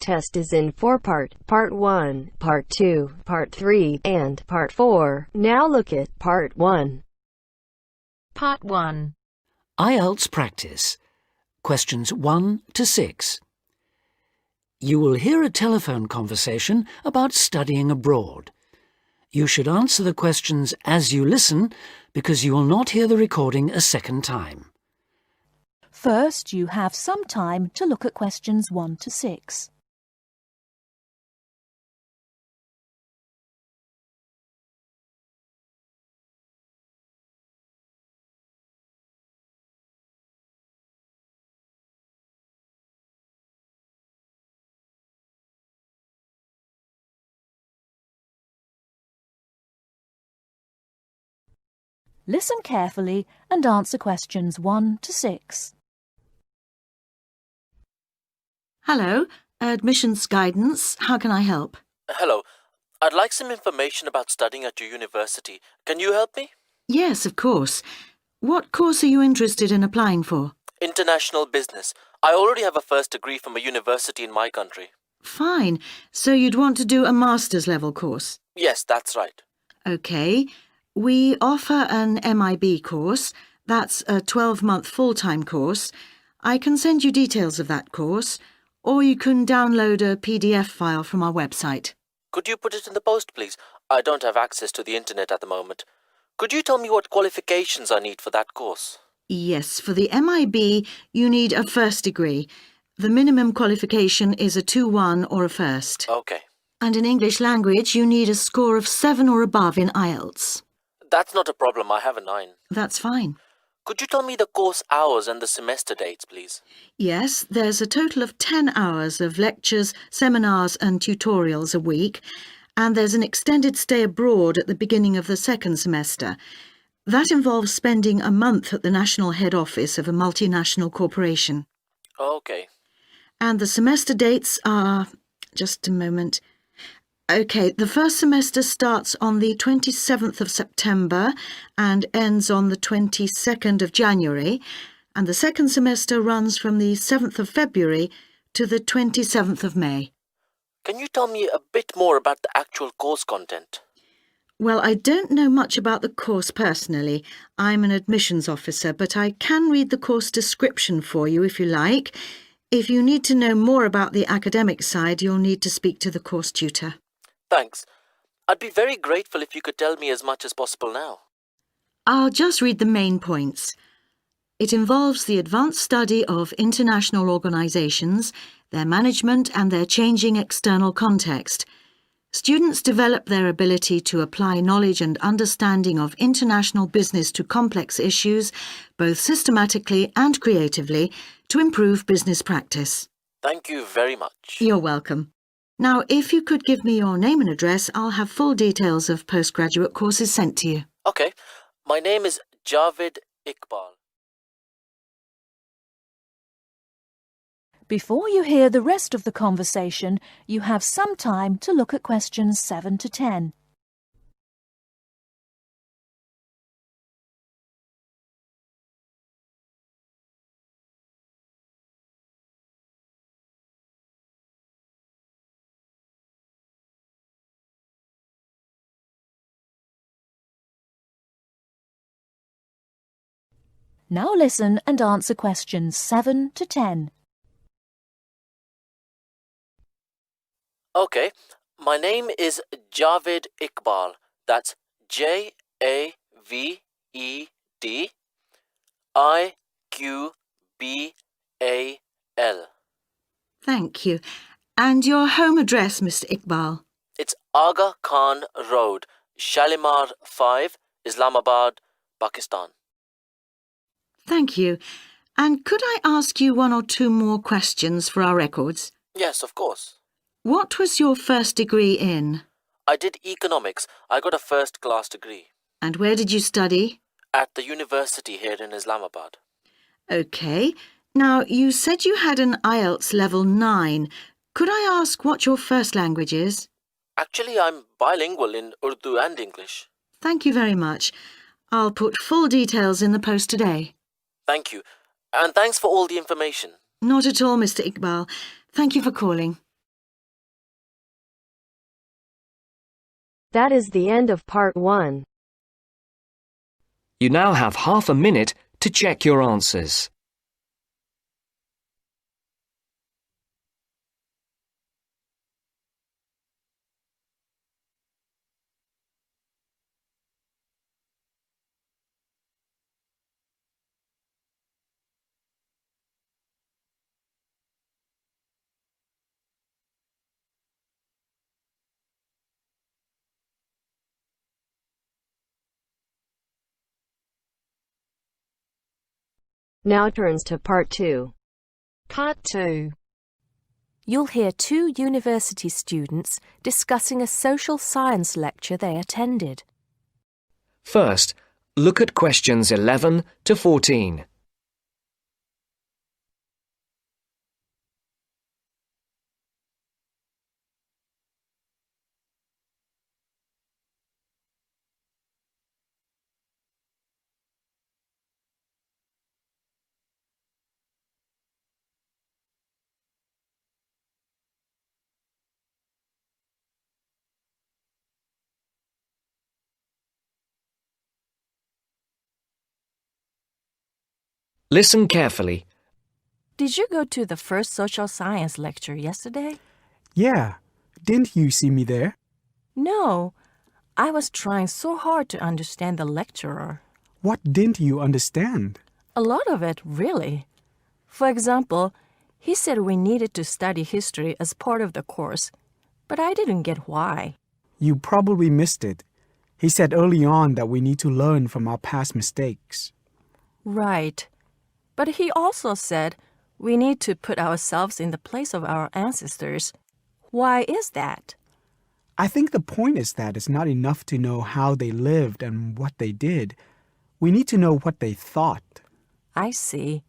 test is in 4 parts: Part 1, Part 2, Part 3, and Part 4. Now look at Part 1. Part 1. IELTS Practice. Questions 1 to 6. You will hear a telephone conversation about studying abroad. You should answer the questions as you listen because you will not hear the recording a second time. First, you have some time to look at questions 1 to 6. Listen carefully and answer questions 1 to 6. Hello, Admissions Guidance. How can I help? Hello. I'd like some information about studying at your university. Can you help me? Yes, of course. What course are you interested in applying for? International business. I already have a first degree from a university in my country. Fine. So you'd want to do a master's level course? Yes, that's right. OK. We offer an MIB course. That's a 12-month full-time course. I can send you details of that course, or you can download a PDF file from our website. Could you put it in the post, please? I don't have access to the internet at the moment. Could you tell me what qualifications I need for that course? Yes, for the MIB, you need a first degree. The minimum qualification is a 2-1 or a first. Okay. And in English language, you need a score of 7 or above in IELTS. That's not a problem. I have a 9. That's fine. Could you tell me the course hours and the semester dates, please? Yes, there's a total of 10 hours of lectures, seminars and tutorials a week, and there's an extended stay abroad at the beginning of the second semester. That involves spending a month at the national head office of a multinational corporation. Okay. And the semester dates are... just a moment... OK, the first semester starts on the 27th of September and ends on the 22nd of January, and the second semester runs from the 7th of February to the 27th of May. Can you tell me a bit more about the actual course content? Well, I don't know much about the course personally. I'm an admissions officer, but I can read the course description for you if you like. If you need to know more about the academic side, you'll need to speak to the course tutor. Thanks. I'd be very grateful if you could tell me as much as possible now. I'll just read the main points. It involves the advanced study of international organisations, their management and their changing external context. Students develop their ability to apply knowledge and understanding of international business to complex issues, both systematically and creatively, to improve business practice. Thank you very much. You're welcome. Now, if you could give me your name and address, I'll have full details of postgraduate courses sent to you. Okay. My name is Javed Iqbal. Before you hear the rest of the conversation, you have some time to look at questions 7 to 10. Now listen and answer questions 7 to 10. Okay. My name is Javed Iqbal. That's Javed Iqbal. Thank you. And your home address, Mr. Iqbal? It's Aga Khan Road, Shalimar 5, Islamabad, Pakistan. Thank you. And could I ask you 1 or 2 more questions for our records? Yes, of course. What was your first degree in? I did economics. I got a first-class degree. And where did you study? At the university here in Islamabad. OK. Now, you said you had an IELTS level 9. Could I ask what your first language is? Actually, I'm bilingual in Urdu and English. Thank you very much. I'll put full details in the post today. Thank you. And thanks for all the information. Not at all, Mr. Iqbal. Thank you for calling. That is the end of part 1. You now have half a minute to check your answers. Now turns to part 2. Part 2. You'll hear 2 university students discussing a social science lecture they attended. First, look at questions 11 to 14. Listen carefully. Did you go to the first social science lecture yesterday? Yeah, didn't you see me there? No, I was trying so hard to understand the lecturer. What didn't you understand? A lot of it, really. For example, he said we needed to study history as part of the course, but I didn't get why. You probably missed it. He said early on that we need to learn from our past mistakes. Right. But he also said we need to put ourselves in the place of our ancestors. Why is that? I think the point is that it's not enough to know how they lived and what they did. We need to know what they thought. I see.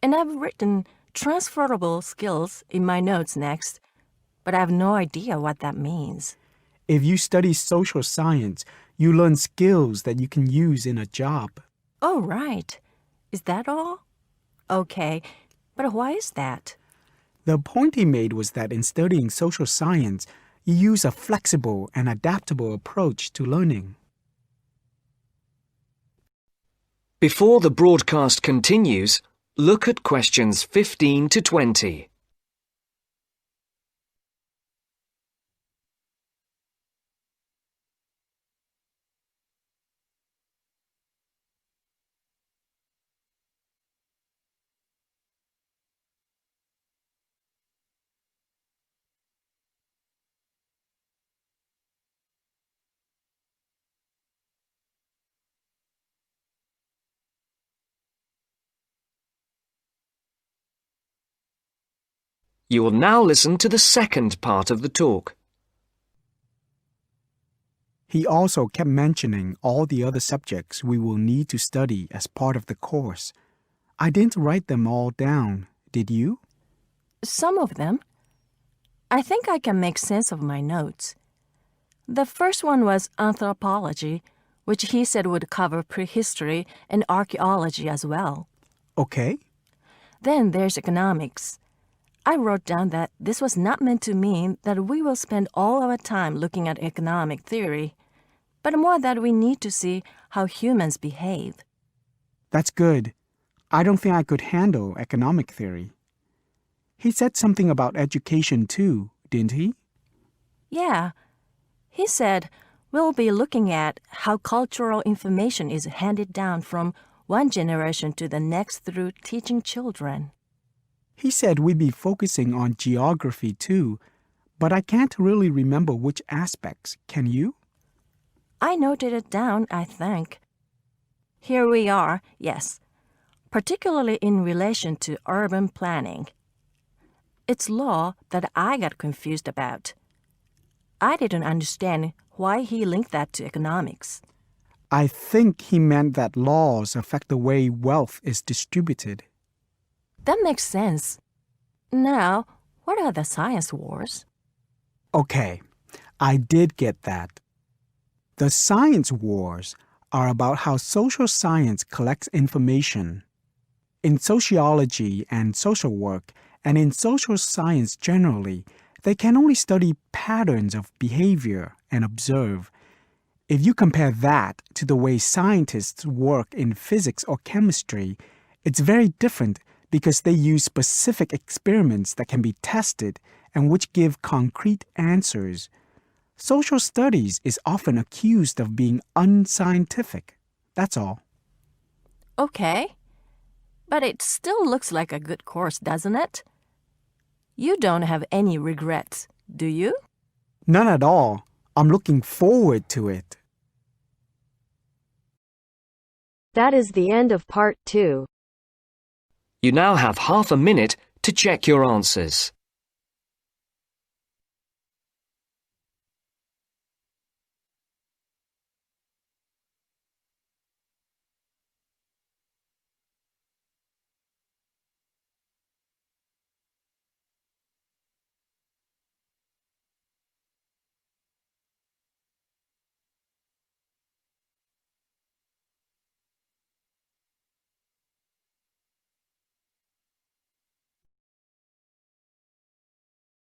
And I've written transferable skills in my notes next, but I have no idea what that means. If you study social science, you learn skills that you can use in a job. Oh, right. Is that all? Okay, but why is that? The point he made was that in studying social science, you use a flexible and adaptable approach to learning. Before the broadcast continues, look at questions 15 to 20. You will now listen to the second part of the talk. He also kept mentioning all the other subjects we will need to study as part of the course. I didn't write them all down, did you? Some of them. I think I can make sense of my notes. The first one was anthropology, which he said would cover prehistory and archaeology as well. Okay. Then there's economics. I wrote down that this was not meant to mean that we will spend all our time looking at economic theory, but more that we need to see how humans behave. That's good. I don't think I could handle economic theory. He said something about education too, didn't he? Yeah. He said we'll be looking at how cultural information is handed down from one generation to the next through teaching children. He said we'd be focusing on geography too, but I can't really remember which aspects. Can you? I noted it down, I think. Here we are, yes, particularly in relation to urban planning. It's law that I got confused about. I didn't understand why he linked that to economics. I think he meant that laws affect the way wealth is distributed. That makes sense. Now, what are the science wars? Okay, I did get that. The science wars are about how social science collects information. In sociology and social work, and in social science generally, they can only study patterns of behavior and observe. If you compare that to the way scientists work in physics or chemistry, it's very different because they use specific experiments that can be tested and which give concrete answers. Social studies is often accused of being unscientific. That's all. Okay. But it still looks like a good course, doesn't it? You don't have any regrets, do you? None at all. I'm looking forward to it. That is the end of part 2. You now have half a minute to check your answers.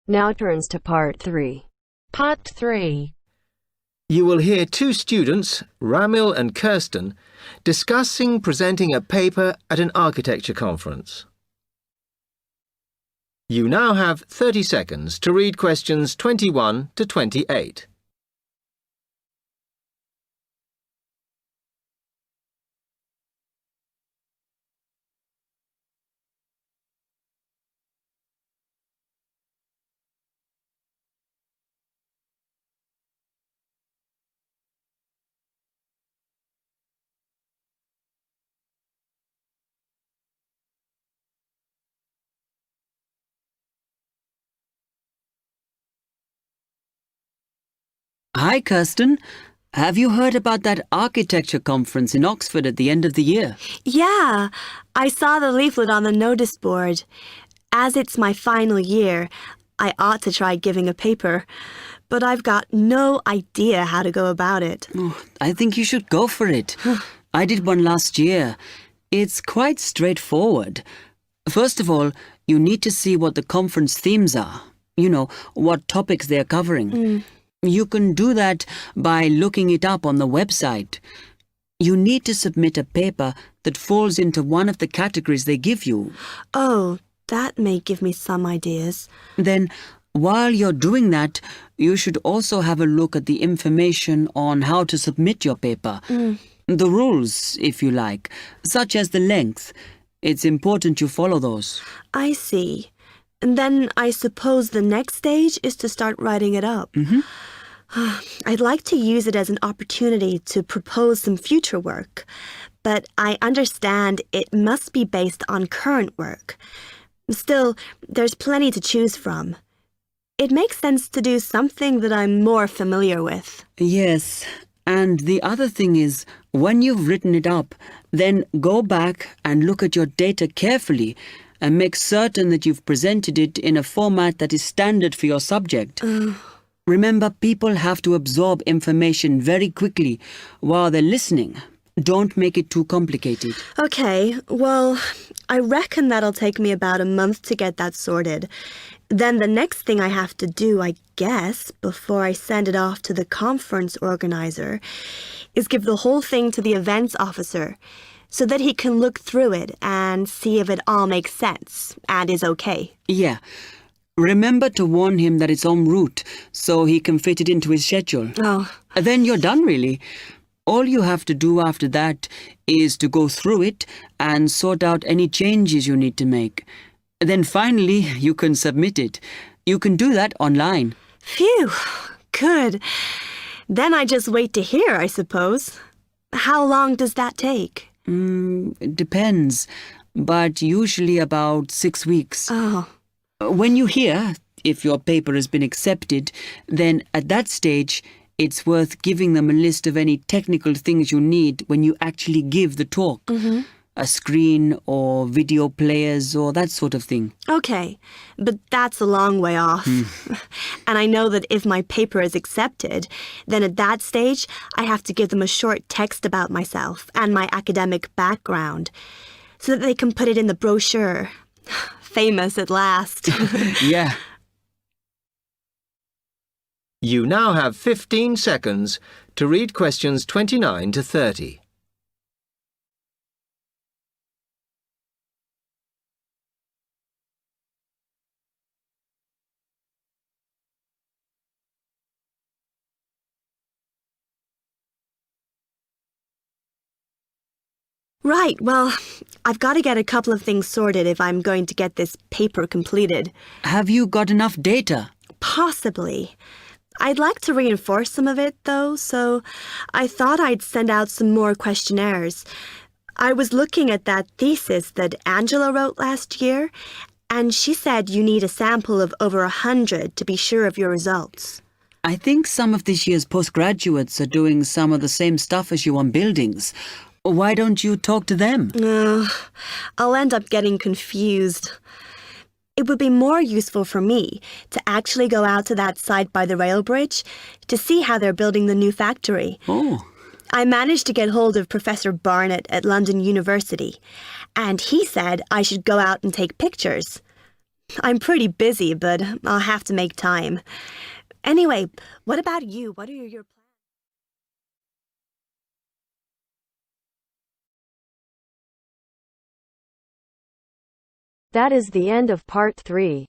Now turns to part 3. Part 3. You will hear two students, Ramil and Kirsten, discussing presenting a paper at an architecture conference. You now have 30 seconds to read questions 21 to 28. Hi, Kirsten. Have you heard about that architecture conference in Oxford at the end of the year? Yeah, I saw the leaflet on the notice board. As it's my final year, I ought to try giving a paper, but I've got no idea how to go about it. Oh, I think you should go for it. I did one last year. It's quite straightforward. First of all, you need to see what the conference themes are. You know, what topics they're covering. You can do that by looking it up on the website. You need to submit a paper that falls into one of the categories they give you. Oh, that may give me some ideas. Then, while you're doing that, you should also have a look at the information on how to submit your paper. The rules, if you like, such as the length. It's important you follow those. I see. And then I suppose the next stage is to start writing it up. I'd like to use it as an opportunity to propose some future work, but I understand it must be based on current work. Still, there's plenty to choose from. It makes sense to do something that I'm more familiar with. Yes, and the other thing is, when you've written it up, then go back and look at your data carefully and make certain that you've presented it in a format that is standard for your subject. Remember, people have to absorb information very quickly while they're listening. Don't make it too complicated. Okay, well, I reckon that'll take me about a month to get that sorted. Then the next thing I have to do, I guess, before I send it off to the conference organizer, is give the whole thing to the events officer so that he can look through it and see if it all makes sense and is okay. Yeah. Remember to warn him that it's en route so he can fit it into his schedule. Oh. Then you're done, really. All you have to do after that is to go through it and sort out any changes you need to make. Then finally, you can submit it. You can do that online. Phew, good. Then I just wait to hear, I suppose. How long does that take? It depends, but usually about 6 weeks. Oh. When you hear if your paper has been accepted, then at that stage, it's worth giving them a list of any technical things you need when you actually give the talk. A screen or video players or that sort of thing. Okay, but that's a long way off. And I know that if my paper is accepted, then at that stage, I have to give them a short text about myself and my academic background so that they can put it in the brochure. Famous at last. Yeah. You now have 15 seconds to read questions 29 to 30. Right, well, I've got to get a couple of things sorted if I'm going to get this paper completed. Have you got enough data? Possibly. I'd like to reinforce some of it, though, so I thought I'd send out some more questionnaires. I was looking at that thesis that Angela wrote last year, and she said you need a sample of over 100 to be sure of your results. I think some of this year's postgraduates are doing some of the same stuff as you on buildings. Why don't you talk to them? I'll end up getting confused. It would be more useful for me to actually go out to that site by the rail bridge to see how they're building the new factory. Oh. I managed to get hold of Professor Barnett at London University, and he said I should go out and take pictures. I'm pretty busy, but I'll have to make time. Anyway, what about you? What are your plans? That is the end of part 3.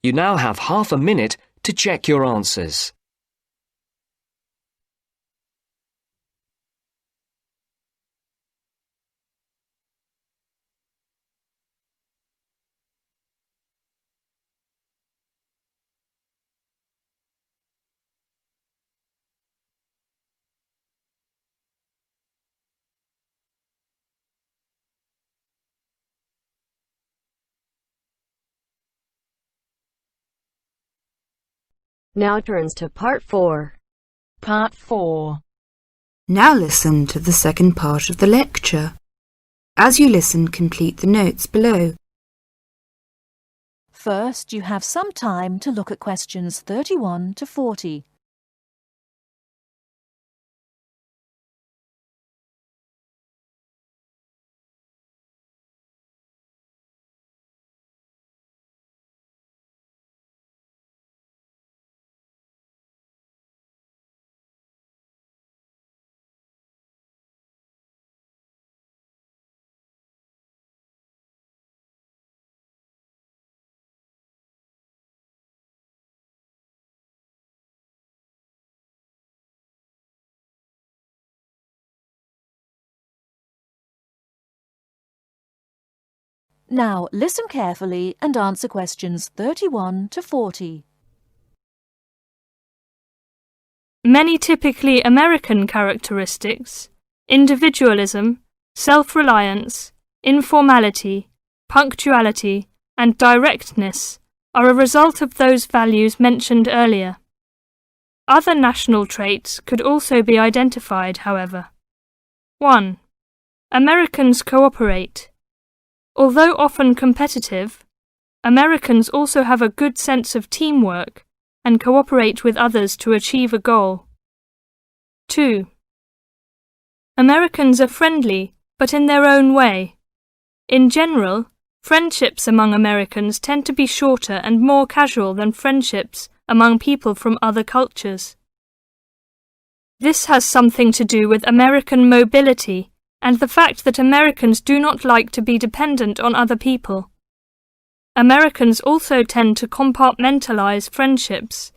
You now have half a minute to check your answers. Now turns to part 4. Part 4. Now listen to the second part of the lecture. As you listen, complete the notes below. First, you have some time to look at questions 31 to 40. Now listen carefully and answer questions 31 to 40. Many typically American characteristics, individualism, self-reliance, informality, punctuality, and directness, are a result of those values mentioned earlier. Other national traits could also be identified, however. 1. Americans cooperate. Although often competitive, Americans also have a good sense of teamwork and cooperate with others to achieve a goal. 2. Americans are friendly, but in their own way. In general, friendships among Americans tend to be shorter and more casual than friendships among people from other cultures. This has something to do with American mobility and the fact that Americans do not like to be dependent on other people. Americans also tend to compartmentalize friendships,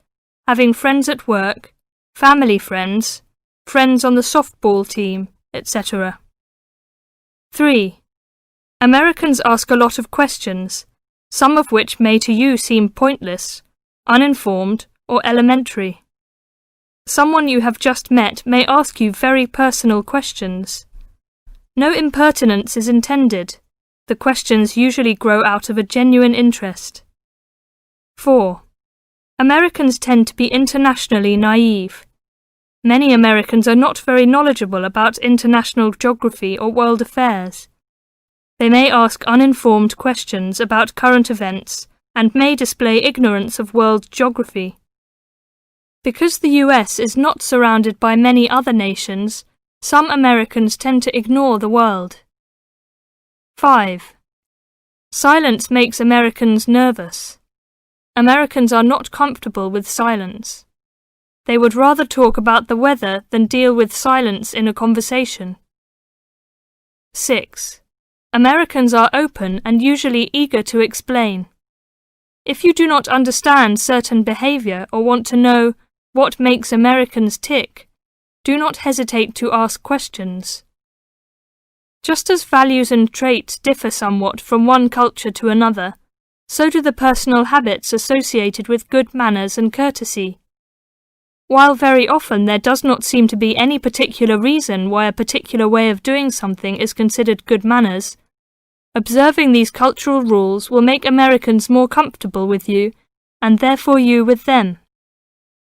having friends at work, family friends, friends on the softball team, etc. 3. Americans ask a lot of questions, some of which may to you seem pointless, uninformed, or elementary. Someone you have just met may ask you very personal questions. No impertinence is intended. The questions usually grow out of a genuine interest. 4. Americans tend to be internationally naive. Many Americans are not very knowledgeable about international geography or world affairs. They may ask uninformed questions about current events and may display ignorance of world geography. Because the US is not surrounded by many other nations, some Americans tend to ignore the world. 5. Silence makes Americans nervous. Americans are not comfortable with silence. They would rather talk about the weather than deal with silence in a conversation. 6. Americans are open and usually eager to explain. If you do not understand certain behavior or want to know what makes Americans tick, do not hesitate to ask questions. Just as values and traits differ somewhat from one culture to another, so do the personal habits associated with good manners and courtesy. While very often there does not seem to be any particular reason why a particular way of doing something is considered good manners, observing these cultural rules will make Americans more comfortable with you, and therefore you with them.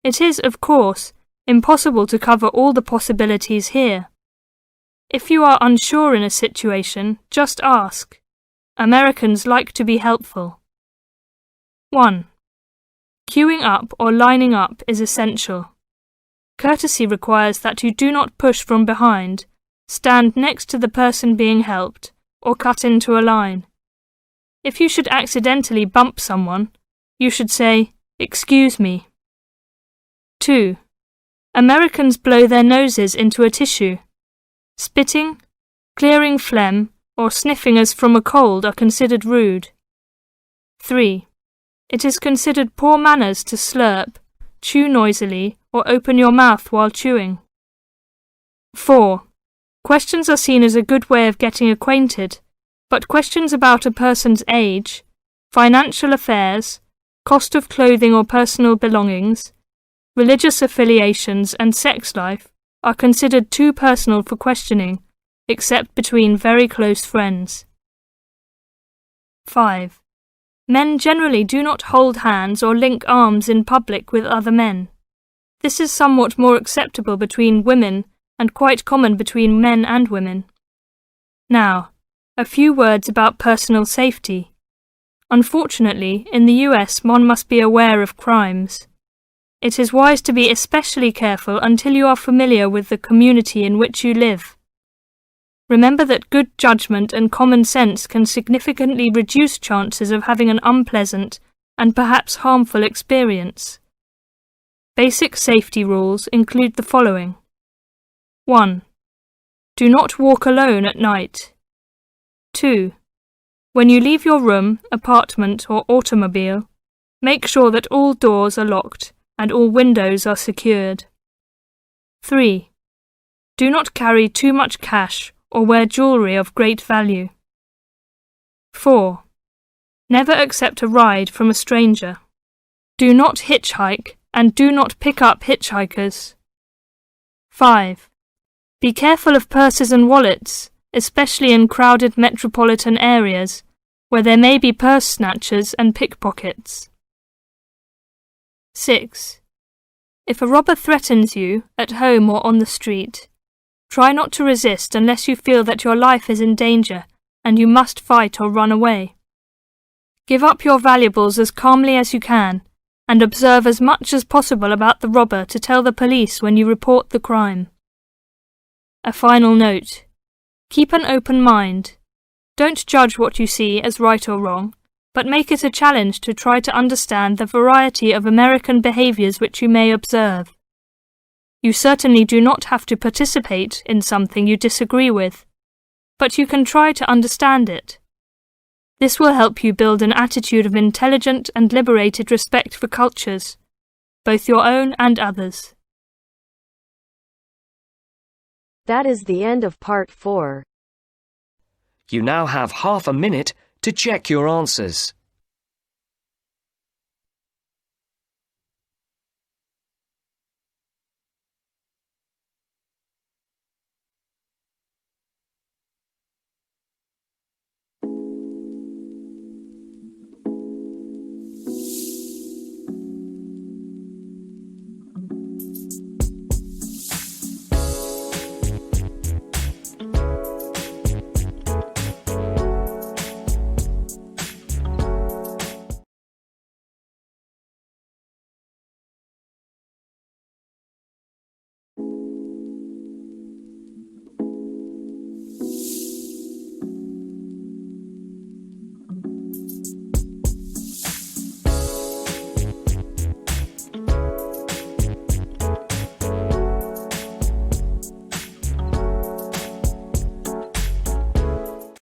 It is, of course, impossible to cover all the possibilities here. If you are unsure in a situation, just ask. Americans like to be helpful. 1. Queuing up or lining up is essential. Courtesy requires that you do not push from behind, stand next to the person being helped, or cut into a line. If you should accidentally bump someone, you should say, "Excuse me." 2. Americans blow their noses into a tissue. Spitting, clearing phlegm, or sniffing as from a cold are considered rude. 3. It is considered poor manners to slurp, chew noisily, or open your mouth while chewing. 4. Questions are seen as a good way of getting acquainted, but questions about a person's age, financial affairs, cost of clothing or personal belongings, religious affiliations and sex life are considered too personal for questioning, except between very close friends. 5. Men generally do not hold hands or link arms in public with other men. This is somewhat more acceptable between women and quite common between men and women. Now, a few words about personal safety. Unfortunately, in the US one must be aware of crimes. It is wise to be especially careful until you are familiar with the community in which you live. Remember that good judgment and common sense can significantly reduce chances of having an unpleasant and perhaps harmful experience. Basic safety rules include the following. 1. Do not walk alone at night. 2. When you leave your room, apartment, or automobile, make sure that all doors are locked and all windows are secured. 3. Do not carry too much cash or wear jewellery of great value. 4. Never accept a ride from a stranger. Do not hitchhike and do not pick up hitchhikers. 5. Be careful of purses and wallets, especially in crowded metropolitan areas, where there may be purse snatchers and pickpockets. 6. If a robber threatens you, at home or on the street, try not to resist unless you feel that your life is in danger and you must fight or run away. Give up your valuables as calmly as you can and observe as much as possible about the robber to tell the police when you report the crime. A final note. Keep an open mind. Don't judge what you see as right or wrong, but make it a challenge to try to understand the variety of American behaviours which you may observe. You certainly do not have to participate in something you disagree with, but you can try to understand it. This will help you build an attitude of intelligent and liberated respect for cultures, both your own and others. That is the end of part 4. You now have half a minute to check your answers.